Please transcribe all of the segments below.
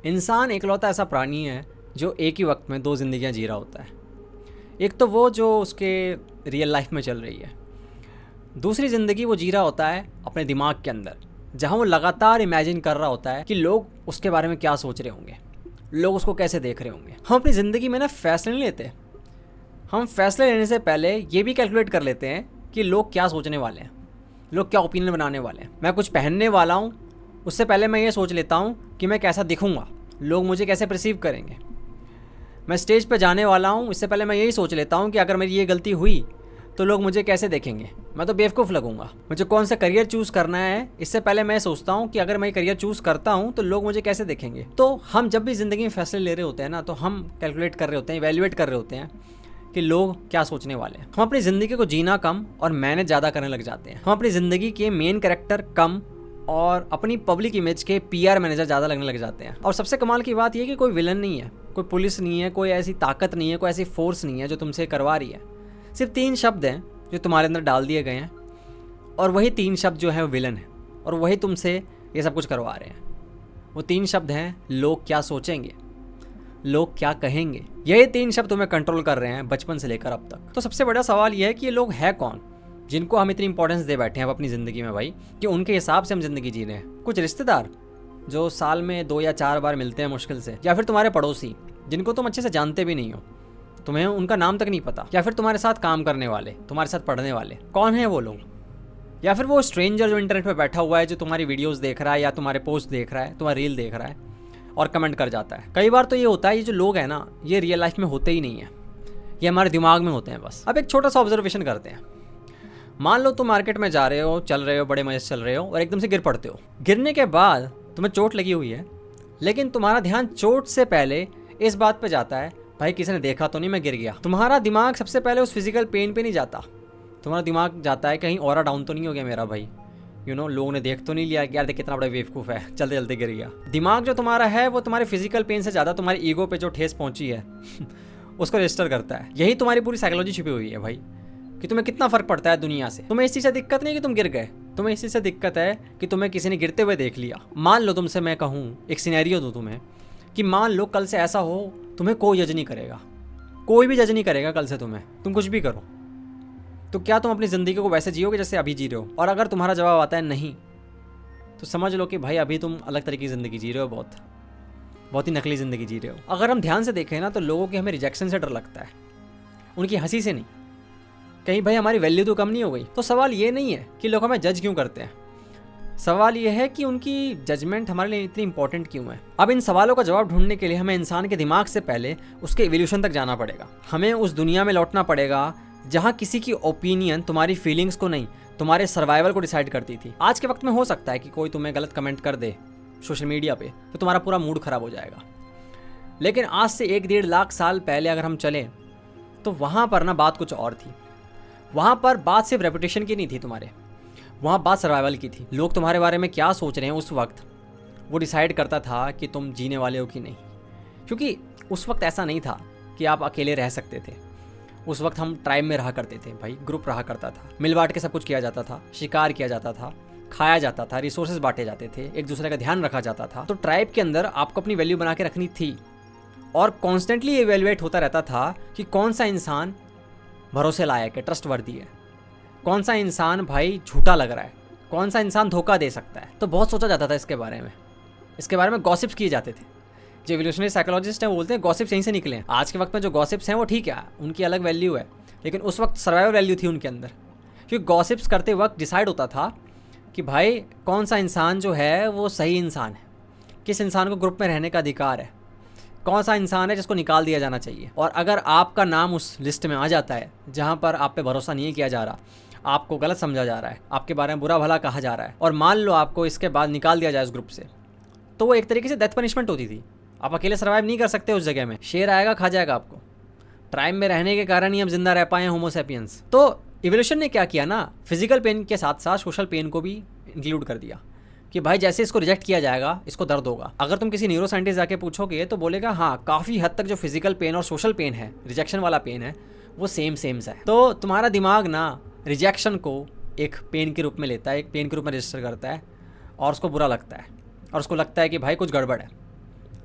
इंसान एकलौता ऐसा प्राणी है जो एक ही वक्त में दो ज़िंदगियां जी रहा होता है। एक तो वो जो उसके रियल लाइफ में चल रही है, दूसरी ज़िंदगी वो जी रहा होता है अपने दिमाग के अंदर, जहाँ वो लगातार इमेजिन कर रहा होता है कि लोग उसके बारे में क्या सोच रहे होंगे, लोग उसको कैसे देख रहे होंगे। हम अपनी ज़िंदगी में ना फैसले नहीं लेते, हम फैसले लेने से पहले ये भी कैलकुलेट कर लेते हैं कि लोग क्या सोचने वाले हैं, लोग क्या ओपिनियन बनाने वाले हैं। मैं कुछ पहनने वाला हूँ, उससे पहले मैं ये सोच लेता हूँ कि मैं कैसा दिखूँगा, लोग मुझे कैसे परसीव करेंगे। मैं स्टेज पर जाने वाला हूँ, इससे पहले मैं यही सोच लेता हूँ कि अगर मेरी ये गलती हुई तो लोग मुझे कैसे देखेंगे, मैं तो बेवकूफ़ लगूंगा। मुझे कौन सा करियर चूज़ करना है, इससे पहले मैं सोचता हूँ कि अगर मैं करियर चूज़ करता हूँ तो लोग मुझे कैसे देखेंगे। तो हम जब भी ज़िंदगी में फैसले ले रहे होते हैं ना, तो हम कैलकुलेट कर रहे होते हैं, इवैल्यूएट कर रहे होते हैं कि लोग क्या सोचने वाले हैं। हम अपनी ज़िंदगी को जीना कम और मैनेज ज़्यादा करने लग जाते हैं। हम अपनी ज़िंदगी के मेन कैरेक्टर कम और अपनी पब्लिक इमेज के PR मैनेजर ज़्यादा लगने लग जाते हैं। और सबसे कमाल की बात यह कि कोई विलन नहीं है, कोई पुलिस नहीं है, कोई ऐसी ताकत नहीं है, कोई ऐसी फोर्स नहीं है जो तुमसे करवा रही है। सिर्फ 3 शब्द हैं जो तुम्हारे अंदर डाल दिए गए हैं, और वही 3 शब्द जो है वो विलन है, और वही तुमसे ये सब कुछ करवा रहे हैं। वो 3 शब्द हैं लोग क्या सोचेंगे, लोग क्या कहेंगे। यही 3 शब्द तुम्हें कंट्रोल कर रहे हैं बचपन से लेकर अब तक। तो सबसे बड़ा सवाल यह है कि ये लोग हैं कौन जिनको हम इतनी इंपॉर्टेंस दे बैठे हैं अपनी ज़िंदगी में भाई, कि उनके हिसाब से हम ज़िंदगी जी रहे हैं। कुछ रिश्तेदार जो साल में 2 या 4 बार मिलते हैं मुश्किल से, या फिर तुम्हारे पड़ोसी जिनको तुम अच्छे से जानते भी नहीं हो, तुम्हें उनका नाम तक नहीं पता, या फिर तुम्हारे साथ काम करने वाले, तुम्हारे साथ पढ़ने वाले। कौन है वो लोग? या फिर वो स्ट्रेंजर जो इंटरनेट पे बैठा हुआ है, जो तुम्हारी वीडियोस देख रहा है या तुम्हारे पोस्ट देख रहा है, तुम्हारी रील देख रहा है और कमेंट कर जाता है। कई बार तो ये होता है, ये जो लोग हैं ना, ये रियल लाइफ में होते ही नहीं है, ये हमारे दिमाग में होते हैं बस। अब एक छोटा सा ऑब्जर्वेशन करते हैं। मान लो तुम मार्केट में जा रहे हो, चल रहे हो, बड़े मजे से चल रहे हो, और एकदम से गिर पड़ते हो। गिरने के बाद तुम्हें चोट लगी हुई है, लेकिन तुम्हारा ध्यान चोट से पहले इस बात पे जाता है, भाई किसी ने देखा तो नहीं मैं गिर गया। तुम्हारा दिमाग सबसे पहले उस फिजिकल पेन पे नहीं जाता, तुम्हारा दिमाग जाता है कहीं ऑरा डाउन तो नहीं हो गया मेरा भाई, लोगों ने देख तो नहीं लिया कि यार देख कितना बड़ा बेवकूफ़ है, चलते चलते गिर गया। दिमाग जो तुम्हारा है वो तुम्हारे फिजिकल पेन से ज़्यादा तुम्हारी ईगो पे जो ठेस पहुंची है उसको रजिस्टर करता है। यही तुम्हारी पूरी साइकोलॉजी छिपी हुई है भाई, कि तुम्हें कितना फ़र्क पड़ता है दुनिया से। तुम्हें इस चीज़ से दिक्कत नहीं कि तुम गिर गए, तुम्हें इस चीज़ से दिक्कत है कि तुम्हें किसी ने गिरते हुए देख लिया। मान लो तुमसे मैं कहूँ, एक सिनेरियो दूँ तुम्हें, कि मान लो कल से ऐसा हो तुम्हें कोई जज नहीं करेगा, कोई भी जज नहीं करेगा कल से तुम्हें, तुम कुछ भी करो, तो क्या तुम अपनी ज़िंदगी को वैसे जियोगे जैसे अभी जी रहे हो? और अगर तुम्हारा जवाब आता है नहीं, तो समझ लो कि भाई अभी तुम अलग तरीके की ज़िंदगी जी रहे हो, बहुत ही नकली ज़िंदगी जी रहे हो। अगर हम ध्यान से देखें ना, तो लोगों के हमें रिजेक्शन से डर लगता है, उनकी हंसी से नहीं। कहीं भाई हमारी वैल्यू तो कम नहीं हो गई? तो सवाल ये नहीं है कि लोग हमें जज क्यों करते हैं, सवाल यह है कि उनकी जजमेंट हमारे लिए इतनी इंपॉर्टेंट क्यों है। अब इन सवालों का जवाब ढूंढने के लिए हमें इंसान के दिमाग से पहले उसके इवोल्यूशन तक जाना पड़ेगा। हमें उस दुनिया में लौटना पड़ेगा जहाँ किसी की ओपिनियन तुम्हारी फीलिंग्स को नहीं, तुम्हारे सर्वाइवल को डिसाइड करती थी। आज के वक्त में हो सकता है कि कोई तुम्हें गलत कमेंट कर दे सोशल मीडिया पे, तो तुम्हारा पूरा मूड खराब हो जाएगा। लेकिन आज से 1-1.5 लाख साल पहले अगर हम चलें, तो वहाँ पर ना बात कुछ और थी। वहाँ पर बात सिर्फ रेपुटेशन की नहीं थी तुम्हारे, वहाँ बात सर्वाइवल की थी। लोग तुम्हारे बारे में क्या सोच रहे हैं उस वक्त, वो डिसाइड करता था कि तुम जीने वाले हो कि नहीं। क्योंकि उस वक्त ऐसा नहीं था कि आप अकेले रह सकते थे। उस वक्त हम ट्राइब में रहा करते थे भाई, ग्रुप रहा करता था, मिल बांट के सब कुछ किया जाता था, शिकार किया जाता था, खाया जाता था, रिसोर्सेज बांटे जाते थे, एक दूसरे का ध्यान रखा जाता था। तो ट्राइब के अंदर आपको अपनी वैल्यू बना के रखनी थी, और कॉन्स्टेंटली इवेल्युएट होता रहता था कि कौन सा इंसान भरोसे लायक है, ट्रस्टवर्दी है, कौन सा इंसान भाई झूठा लग रहा है, कौन सा इंसान धोखा दे सकता है। तो बहुत सोचा जाता था इसके बारे में गॉसिप्स किए जाते थे। जो एवोल्यूशनरी साइकोलॉजिस्ट हैं वो बोलते हैं गॉसिप्स यहीं से निकले हैं। आज के वक्त में जो गॉसिप्स हैं वो ठीक है, उनकी अलग वैल्यू है, लेकिन उस वक्त सर्वाइवल वैल्यू थी उनके अंदर। क्योंकि गॉसिप्स करते वक्त डिसाइड होता था कि भाई कौन सा इंसान जो है वो सही इंसान है, किस इंसान को ग्रुप में रहने का अधिकार है, कौन सा इंसान है जिसको निकाल दिया जाना चाहिए। और अगर आपका नाम उस लिस्ट में आ जाता है जहाँ पर आप पे भरोसा नहीं किया जा रहा, आपको गलत समझा जा रहा है, आपके बारे में बुरा भला कहा जा रहा है, और मान लो आपको इसके बाद निकाल दिया जाए उस ग्रुप से, तो वो एक तरीके से डेथ पनिशमेंट होती थी। आप अकेले सर्वाइव नहीं कर सकते उस जगह में, शेर आएगा खा जाएगा आपको। ट्राइब में रहने के कारण ही हम जिंदा रह पाए हैं, होमो सैपियंस। तो इवोल्यूशन ने क्या किया ना, फिजिकल पेन के साथ साथ सोशल पेन को भी इंक्लूड कर दिया कि भाई जैसे इसको रिजेक्ट किया जाएगा इसको दर्द होगा। अगर तुम किसी न्यूरो साइंटिस्ट जाके पूछोगे तो बोलेगा हाँ, काफ़ी हद तक जो फिजिकल पेन और सोशल पेन है, रिजेक्शन वाला पेन है, वो सेम है। तो तुम्हारा दिमाग ना रिजेक्शन को एक पेन के रूप में लेता है, एक पेन के रूप में रजिस्टर करता है, और उसको बुरा लगता है, और उसको लगता है कि भाई कुछ गड़बड़ है।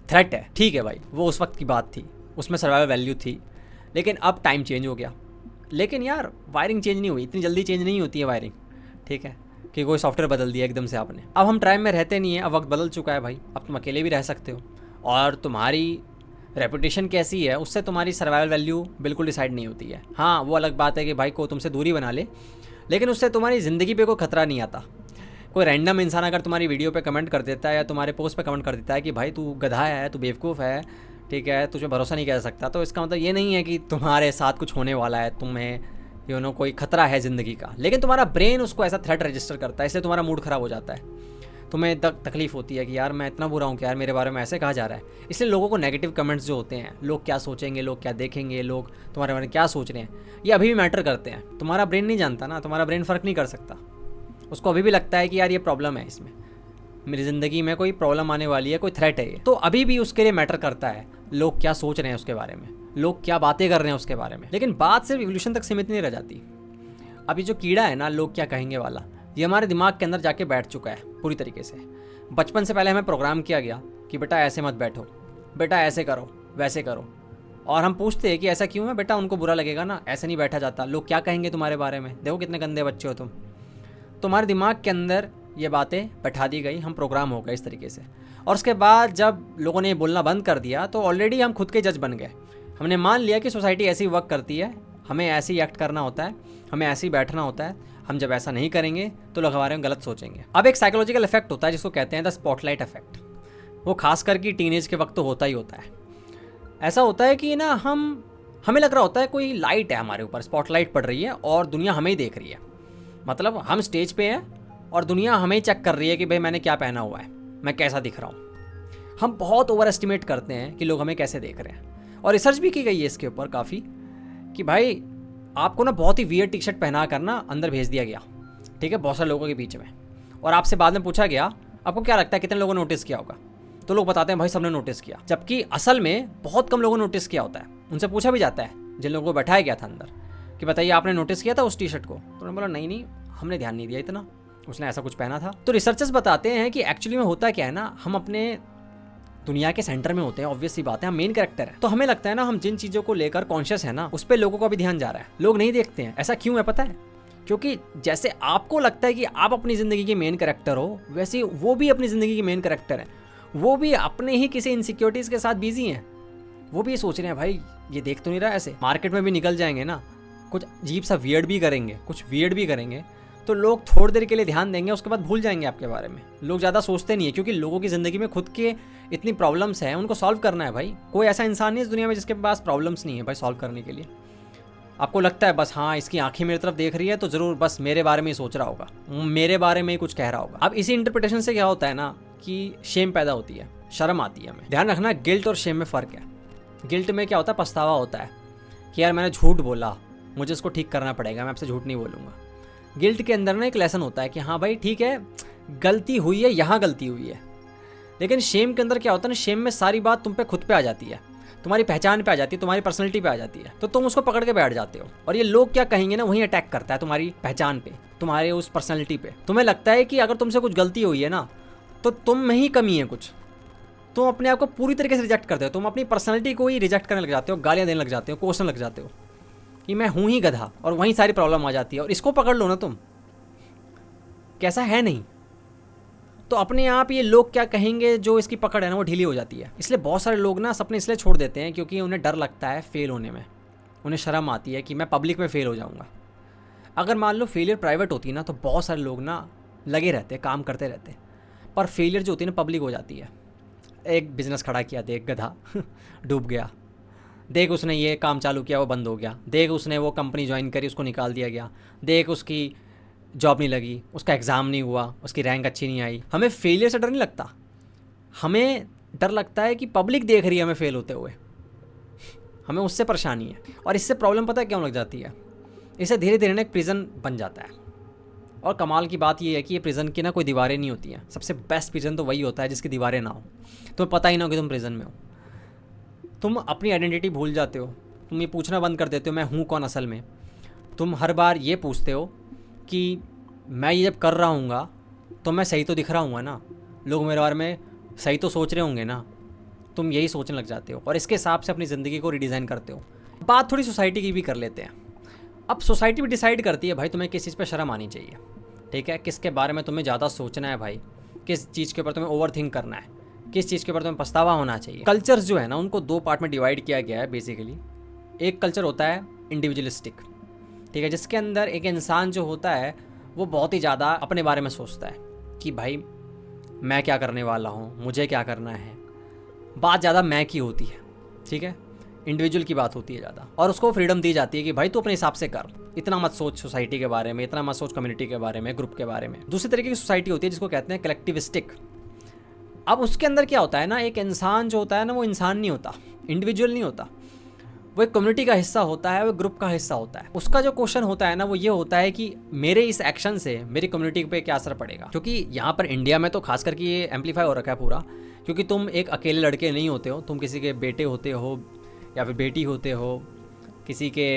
थ्रेट है। ठीक है भाई, वो उस वक्त की बात थी, उसमें सर्वाइवल वैल्यू थी, लेकिन अब टाइम चेंज हो गया। लेकिन यार वायरिंग चेंज नहीं हुई, इतनी जल्दी चेंज नहीं होती है वायरिंग, ठीक है, कि कोई सॉफ्टवेयर बदल दिया एकदम से आपने। अब हम ट्राइब में रहते नहीं है, अब वक्त बदल चुका है भाई, अब तुम अकेले भी रह सकते हो, और तुम्हारी रेपुटेशन कैसी है उससे तुम्हारी सर्वाइवल वैल्यू बिल्कुल डिसाइड नहीं होती है। हाँ, वो अलग बात है कि भाई को तुमसे दूरी बना ले, लेकिन उससे तुम्हारी ज़िंदगी पे कोई खतरा नहीं आता। कोई रैंडम इंसान अगर तुम्हारी वीडियो पे कमेंट कर देता है या तुम्हारे पोस्ट पे कमेंट कर देता है कि भाई तू गधा है, तू बेवकूफ़ है, ठीक है, तुझे भरोसा नहीं कर सकता, तो इसका मतलब ये नहीं है कि तुम्हारे साथ कुछ होने वाला है, तुम्हें कोई खतरा है ज़िंदगी का। लेकिन तुम्हारा ब्रेन उसको ऐसा थ्रेट रजिस्टर करता है, इसलिए तुम्हारा मूड ख़राब हो जाता है, तुम्हें तकलीफ़ होती है कि यार मैं इतना बुरा हूँ कि यार मेरे बारे में ऐसे कहा जा रहा है। इसलिए लोगों को नेगेटिव कमेंट्स जो होते हैं, लोग क्या सोचेंगे, लोग क्या देखेंगे, लोग तुम्हारे बारे में क्या सोच रहे हैं, ये अभी भी मैटर करते हैं। तुम्हारा ब्रेन नहीं जानता ना, तुम्हारा ब्रेन फ़र्क नहीं कर सकता, उसको अभी भी लगता है कि यार ये प्रॉब्लम है, इसमें मेरी ज़िंदगी में कोई प्रॉब्लम आने वाली है, कोई थ्रेट है ये, तो अभी भी उसके लिए मैटर करता है लोग क्या सोच रहे हैं उसके बारे में, लोग क्या बातें कर रहे हैं उसके बारे में। लेकिन बात सिर्फ इवोल्यूशन तक सीमित नहीं रह जाती। अभी जो कीड़ा है ना, लोग क्या कहेंगे वाला, ये हमारे दिमाग के अंदर जाके बैठ चुका है पूरी तरीके से। बचपन से पहले हमें प्रोग्राम किया गया कि बेटा ऐसे मत बैठो, बेटा ऐसे करो, वैसे करो, और हम पूछते हैं कि ऐसा क्यों है बेटा, उनको बुरा लगेगा ना, ऐसे नहीं बैठा जाता, लोग क्या कहेंगे तुम्हारे बारे में, देखो कितने गंदे बच्चे हो तुम। तुम्हारे दिमाग के अंदर ये बातें बैठा दी गई, हम प्रोग्राम हो गए इस तरीके से। और उसके बाद जब लोगों ने ये बोलना बंद कर दिया तो ऑलरेडी हम खुद के जज बन गए। हमने मान लिया कि सोसाइटी ऐसी वर्क करती है, हमें ऐसे ही एक्ट करना होता है, हमें ऐसे ही बैठना होता है, हम जब ऐसा नहीं करेंगे तो लोग हमारे में गलत सोचेंगे। अब एक साइकोलॉजिकल इफेक्ट होता है जिसको कहते हैं द स्पॉटलाइट इफेक्ट। वो खास करके टीनेज के वक्त तो होता ही होता है। ऐसा होता है कि ना हमें लग रहा होता है कोई लाइट है हमारे ऊपर, स्पॉटलाइट पड़ रही है और दुनिया हमें ही देख रही है। मतलब हम स्टेज पे हैं और दुनिया हमें ही चेक कर रही है कि भाई मैंने क्या पहना हुआ है, मैं कैसा दिख रहा हूँ। हम बहुत ओवर एस्टिमेट करते हैं कि लोग हमें कैसे देख रहे हैं, और रिसर्च भी की गई है इसके ऊपर काफ़ी, कि भाई आपको ना बहुत ही वियर्ड टी शर्ट पहना कर ना अंदर भेज दिया गया, ठीक है, बहुत सारे लोगों के बीच में, और आपसे बाद में पूछा गया आपको क्या लगता है कितने लोगों ने नोटिस किया होगा, तो लोग बताते हैं भाई सबने नोटिस किया, जबकि असल में बहुत कम लोगों ने नोटिस किया होता है। उनसे पूछा भी जाता है जिन लोगों को बैठाया गया था अंदर कि बताइए आपने नोटिस किया था उस टी शर्ट को, तो उन्होंने बोला नहीं हमने ध्यान नहीं दिया इतना, उसने ऐसा कुछ पहना था। तो रिसर्चर्स बताते हैं कि एक्चुअली में होता क्या है ना, हम अपने दुनिया के सेंटर में होते हैं, ऑब्वियस सी बात है, हम मेन कैरेक्टर है, तो हमें लगता है ना हम जिन चीज़ों को लेकर कॉन्शियस है ना उस पर लोगों का भी ध्यान जा रहा है, लोग नहीं देखते हैं। ऐसा क्यों है पता है? क्योंकि जैसे आपको लगता है कि आप अपनी ज़िंदगी के मेन कैरेक्टर हो, वैसे वो भी अपनी ज़िंदगी के मेन कैरेक्टर है, वो भी अपने ही किसी इनसिक्योरिटीज़ के साथ बिजी हैं। वो भी ये सोच रहे हैं भाई ये देख तो नहीं रहा, ऐसे मार्केट में भी निकल जाएंगे ना, कुछ अजीब सा वियर्ड भी करेंगे, कुछ वियर्ड भी करेंगे, तो लोग थोड़ी देर के लिए ध्यान देंगे, उसके बाद भूल जाएंगे आपके बारे में। लोग ज़्यादा सोचते नहीं है क्योंकि लोगों की ज़िंदगी में खुद के इतनी प्रॉब्लम्स हैं, उनको सॉल्व करना है भाई। कोई ऐसा इंसान नहीं इस दुनिया में जिसके पास प्रॉब्लम्स नहीं है भाई सॉल्व करने के लिए। आपको लगता है बस हाँ इसकी आंखें मेरी तरफ देख रही है तो ज़रूर बस मेरे बारे में ही सोच रहा होगा, मेरे बारे में ही कुछ कह रहा होगा। अब इसी इंटरप्रिटेशन से क्या होता है ना कि शेम पैदा होती है, शर्म आती है हमें। ध्यान रखना गिल्ट और शेम में फ़र्क है। गिल्ट में क्या होता है, पछतावा होता है कि यार मैंने झूठ बोला, मुझे इसको ठीक करना पड़ेगा, मैं आपसे झूठ नहीं बोलूँगा। गिल्ट के अंदर ना एक लेसन होता है कि हाँ भाई ठीक है गलती हुई है, यहाँ गलती हुई है। लेकिन शेम के अंदर क्या होता है ना, शेम में सारी बात तुम पे खुद पे आ जाती है, तुम्हारी पहचान पे आ जाती है, तुम्हारी पर्सनैलिटी पे आ जाती है, तो तुम उसको पकड़ के बैठ जाते हो। और ये लोग क्या कहेंगे ना वहीं अटैक करता है तुम्हारी पहचान पे, तुम्हारे उस पर्सनैलिटी पे। तुम्हें लगता है कि अगर तुमसे कुछ गलती हुई है ना तो तुम में ही कमी है कुछ, तुम अपने आप को पूरी तरीके से रिजेक्ट करते हो, तुम अपनी पर्सनैलिटी को ही रिजेक्ट करने लग जाते हो, गालियाँ देने लग जाते हो, कोसने लग जाते हो कि मैं हूँ ही गधा, और वहीं सारी प्रॉब्लम आ जाती है। और इसको पकड़ लो ना तुम, कैसा है नहीं, तो अपने आप ये लोग क्या कहेंगे जो इसकी पकड़ है ना वो ढीली हो जाती है। इसलिए बहुत सारे लोग ना सपने इसलिए छोड़ देते हैं क्योंकि उन्हें डर लगता है फेल होने में, उन्हें शर्म आती है कि मैं पब्लिक में फेल हो जाऊंगा। अगर मान लो फेलियर प्राइवेट होती ना तो बहुत सारे लोग ना लगे रहते, काम करते रहते, पर फेलियर जो होती है ना पब्लिक हो जाती है। एक बिज़नेस खड़ा किया, देख गधा डूब गया, देख उसने ये काम चालू किया वो बंद हो गया, देख उसने वो कंपनी ज्वाइन करी उसको निकाल दिया गया, देख उसकी जॉब नहीं लगी, उसका एग्ज़ाम नहीं हुआ, उसकी रैंक अच्छी नहीं आई। हमें फेलियर से डर नहीं लगता, हमें डर लगता है कि पब्लिक देख रही है हमें फेल होते हुए, हमें उससे परेशानी है। और इससे प्रॉब्लम पता है क्यों लग जाती है, इससे धीरे धीरे ना एक प्रिजन बन जाता है। और कमाल की बात ये है कि ये प्रिजन की ना कोई दीवारें नहीं होती हैं। सबसे बेस्ट प्रिजन तो वही होता है जिसकी दीवारें ना हो, तुम्हें पता ही ना हो कि तुम प्रिजन में हो, तुम अपनी आइडेंटिटी भूल जाते हो, तुम ये पूछना बंद कर देते हो मैं हूँ कौन असल में। तुम हर बार ये पूछते हो कि मैं ये जब कर रहा हूँगा तो मैं सही तो दिख रहा हूँगा ना, लोग मेरे बारे में सही तो सोच रहे होंगे ना, तुम यही सोचने लग जाते हो और इसके हिसाब से अपनी ज़िंदगी को रिडिज़ाइन करते हो। बात थोड़ी सोसाइटी की भी कर लेते हैं। अब सोसाइटी भी डिसाइड करती है भाई तुम्हें किस चीज़ पे शर्म आनी चाहिए, ठीक है, किसके बारे में तुम्हें ज़्यादा सोचना है भाई, किस चीज़ के ऊपर तुम्हें ओवर थिंक करना है, किस चीज़ के ऊपर तुम्हें पछतावा होना चाहिए। कल्चर्स जो है ना उनको 2 पार्ट में डिवाइड किया गया है बेसिकली। एक कल्चर होता है इंडिविजुअलिस्टिक, ठीक है, जिसके अंदर एक इंसान जो होता है वो बहुत ही ज़्यादा अपने बारे में सोचता है कि भाई मैं क्या करने वाला हूँ, मुझे क्या करना है। बात ज़्यादा मैं की होती है, ठीक है, इंडिविजुअल की बात होती है ज़्यादा, और उसको फ्रीडम दी जाती है कि भाई तू अपने हिसाब से कर, इतना मत सोच सोसाइटी के बारे में, इतना मत सोच कम्युनिटी के बारे में, ग्रुप के बारे में। दूसरी तरीके की सोसाइटी होती है जिसको कहते हैं कलेक्टिविस्टिक। अब उसके अंदर क्या होता है ना, एक इंसान जो होता है ना वो इंसान नहीं होता, इंडिविजुअल नहीं होता, वो एक कम्युनिटी का हिस्सा होता है, वो ग्रुप का हिस्सा होता है। उसका जो क्वेश्चन होता है ना वो ये होता है कि मेरे इस एक्शन से मेरी कम्युनिटी पे क्या असर पड़ेगा। क्योंकि यहाँ पर इंडिया में तो खास करके ये एम्पलीफाई हो रखा है पूरा, क्योंकि तुम एक अकेले लड़के नहीं होते हो, तुम किसी के बेटे होते हो या फिर बेटी होते हो, किसी के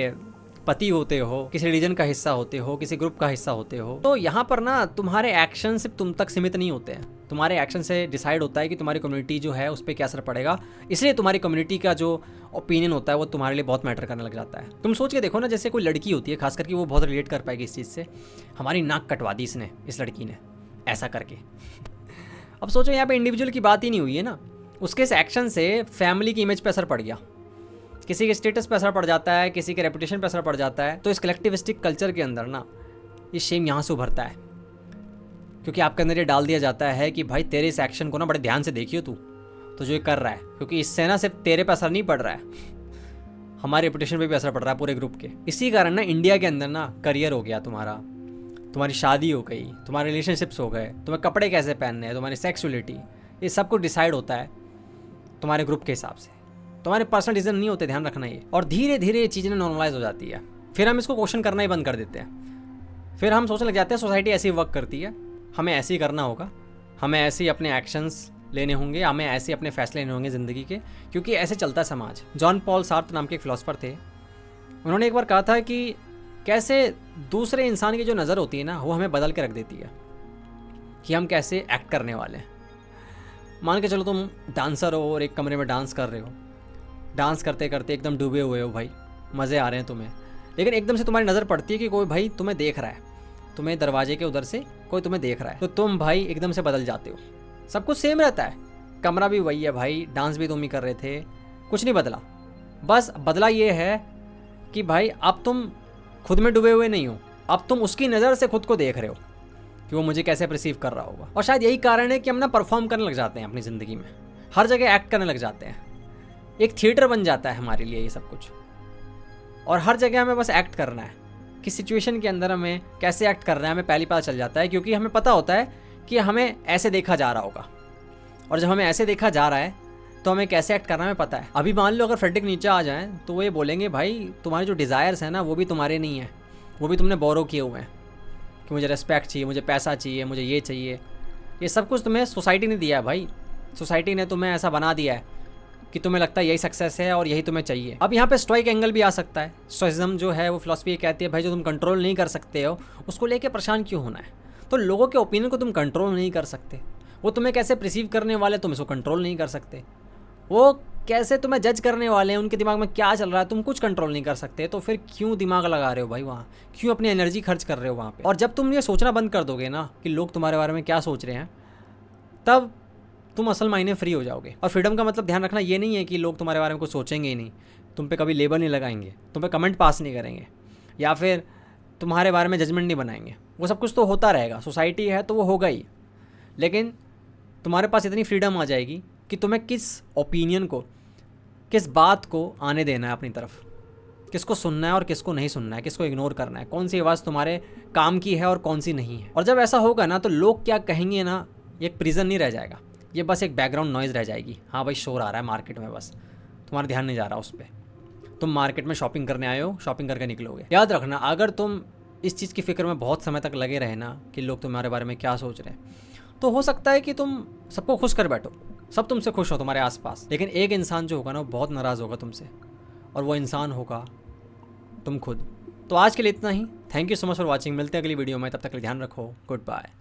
पति होते हो, किसी रिलीजन का हिस्सा होते हो, किसी ग्रुप का हिस्सा होते हो। तो यहाँ पर ना तुम्हारे एक्शन सिर्फ तुम तक सीमित नहीं होते हैं, तुम्हारे एक्शन से डिसाइड होता है कि तुम्हारी कम्युनिटी जो है उस पर क्या असर पड़ेगा। इसलिए तुम्हारी कम्युनिटी का जो ओपिनियन होता है वो तुम्हारे लिए बहुत मैटर करने लग जाता है। तुम सोच के देखो ना, जैसे कोई लड़की होती है, खास करके वो बहुत रिलेट कर पाएगी इस चीज़ से, हमारी नाक कटवा दी इसने, इस लड़की ने ऐसा करके। अब सोचो यहाँ पे इंडिविजुअल की बात ही नहीं हुई है ना, उसके इस एक्शन से फैमिली की इमेज पे असर पड़ गया, किसी के स्टेटस पे असर पड़ जाता है, किसी के रेपुटेशन पे असर पड़ जाता है। तो इस कलेक्टिविस्टिक कल्चर के अंदर ना ये शेम यहाँ से उभरता है, क्योंकि आपके अंदर ये डाल दिया जाता है कि भाई तेरे इस एक्शन को ना बड़े ध्यान से देखियो तू, तो जो ये कर रहा है, क्योंकि इससे ना सिर्फ तेरे पे असर नहीं पड़ रहा है, हमारे रेपुटेशन पे भी असर पड़ रहा है पूरे ग्रुप के। इसी कारण ना इंडिया के अंदर ना करियर हो गया तुम्हारा, तुम्हारी शादी हो गई, तुम्हारे रिलेशनशिप्स हो गए, तुम्हें कपड़े कैसे पहनने हैं, तुम्हारी सेक्सुअलिटी, ये सब कुछ डिसाइड होता है तुम्हारे ग्रुप के हिसाब से, तुम्हारे पर्सनल डिसीजन नहीं होते, ध्यान रखना ये। और धीरे धीरे ये चीज़ें नॉर्मलाइज हो जाती है, फिर हम इसको क्वेश्चन करना ही बंद कर देते हैं। फिर हम सोचने लग जाते हैं सोसाइटी ऐसी वर्क करती है, हमें ऐसे ही करना होगा, हमें ऐसे ही अपने एक्शंस लेने होंगे, हमें ऐसे अपने फैसले लेने होंगे ज़िंदगी के, क्योंकि ऐसे चलता है समाज। जॉन पॉल सार्त्र नाम के एक फिलोसफर थे, उन्होंने एक बार कहा था कि कैसे दूसरे इंसान की जो नज़र होती है ना वो हमें बदल के रख देती है कि हम कैसे एक्ट करने वाले हैं। मान के चलो तुम डांसर हो और एक कमरे में डांस कर रहे हो, डांस करते करते एकदम डूबे हुए हो भाई, मज़े आ रहे हैं तुम्हें, लेकिन एकदम से तुम्हारी नज़र पड़ती है कि कोई भाई तुम्हें देख रहा है, तुम्हें दरवाजे के उधर से कोई तुम्हें देख रहा है, तो तुम भाई एकदम से बदल जाते हो। सब कुछ सेम रहता है, कमरा भी वही है भाई, डांस भी तुम ही कर रहे थे, कुछ नहीं बदला, बस बदला ये है कि भाई अब तुम खुद में डूबे हुए नहीं हो, अब तुम उसकी नज़र से खुद को देख रहे हो कि वो मुझे कैसे परसीव कर रहा होगा। और शायद यही कारण है कि हम ना परफॉर्म करने लग जाते हैं अपनी ज़िंदगी में, हर जगह एक्ट करने लग जाते हैं, एक थिएटर बन जाता है हमारे लिए ये सब कुछ, और हर जगह हमें बस एक्ट करना है। किस सिचुएशन के अंदर हमें कैसे एक्ट करना है हमें पहले पता चल जाता है, क्योंकि हमें पता होता है कि हमें ऐसे देखा जा रहा होगा, और जब हमें ऐसे देखा जा रहा है तो हमें कैसे एक्ट करना हमें पता है। अभी मान लो अगर फ्रेडरिक नीचे आ जाएँ तो वो ये बोलेंगे भाई तुम्हारे जो डिज़ायर्स हैं ना वो भी तुम्हारे नहीं हैं, वो भी तुमने बोरो किए हुए हैं, कि मुझे रिस्पेक्ट चाहिए, मुझे पैसा चाहिए, मुझे ये चाहिए, ये सब कुछ तुम्हें सोसाइटी ने दिया है भाई, सोसाइटी ने तुम्हें ऐसा बना दिया है कि तुम्हें लगता है यही सक्सेस है और यही तुम्हें चाहिए। अब यहाँ पे स्टोइक एंगल भी आ सकता है। स्टोइसिज्म जो है वो फिलॉसफी कहती है भाई जो तुम कंट्रोल नहीं कर सकते हो उसको लेके परेशान क्यों होना है। तो लोगों के ओपिनियन को तुम कंट्रोल नहीं कर सकते, वो तुम्हें कैसे रिसीव करने वाले तुम इसको कंट्रोल नहीं कर सकते, वो कैसे तुम्हें जज करने वाले हैं, उनके दिमाग में क्या चल रहा है तुम कुछ कंट्रोल नहीं कर सकते। तो फिर क्यों दिमाग लगा रहे हो भाई वहाँ, क्यों अपनी एनर्जी खर्च कर रहे हो वहाँ पे। और जब तुम ये सोचना बंद कर दोगे ना कि लोग तुम्हारे बारे में क्या सोच रहे हैं, तब तुम असल मायने फ्री हो जाओगे। और फ्रीडम का मतलब ध्यान रखना ये नहीं है कि लोग तुम्हारे बारे में कुछ सोचेंगे ही नहीं, तुम पे कभी लेबल नहीं लगाएंगे, तुम पे कमेंट पास नहीं करेंगे, या फिर तुम्हारे बारे में जजमेंट नहीं बनाएंगे। वो सब कुछ तो होता रहेगा, सोसाइटी है तो वो होगा ही, लेकिन तुम्हारे पास इतनी फ्रीडम आ जाएगी कि तुम्हें किस ओपिनियन को, किस बात को आने देना है अपनी तरफ, किसको सुनना है और किसको नहीं सुनना है, किसको इग्नोर करना है, कौन सी आवाज़ तुम्हारे काम की है और कौन सी नहीं है। और जब ऐसा होगा ना तो लोग क्या कहेंगे ना, ये एक प्रिजन नहीं रह जाएगा, ये बस एक बैकग्राउंड नॉइज़ रह जाएगी। हाँ भाई शोर आ रहा है मार्केट में, बस तुम्हारा ध्यान नहीं जा रहा उस पर। तुम मार्केट में शॉपिंग करने आए हो, शॉपिंग करके निकलोगे। याद रखना अगर तुम इस चीज़ की फ़िक्र में बहुत समय तक लगे रहे ना कि लोग तुम्हारे बारे में क्या सोच रहे हैं, तो हो सकता है कि तुम सबको खुश कर बैठो, सब तुमसे खुश हो तुम्हारे आसपास, लेकिन एक इंसान जो होगा ना वो बहुत नाराज़ होगा तुमसे, और वो इंसान होगा तुम खुद। तो आज के लिए इतना ही। Thank you so much for watching. मिलते हैं अगली वीडियो में, तब तक के लिए ध्यान रखो। Good bye.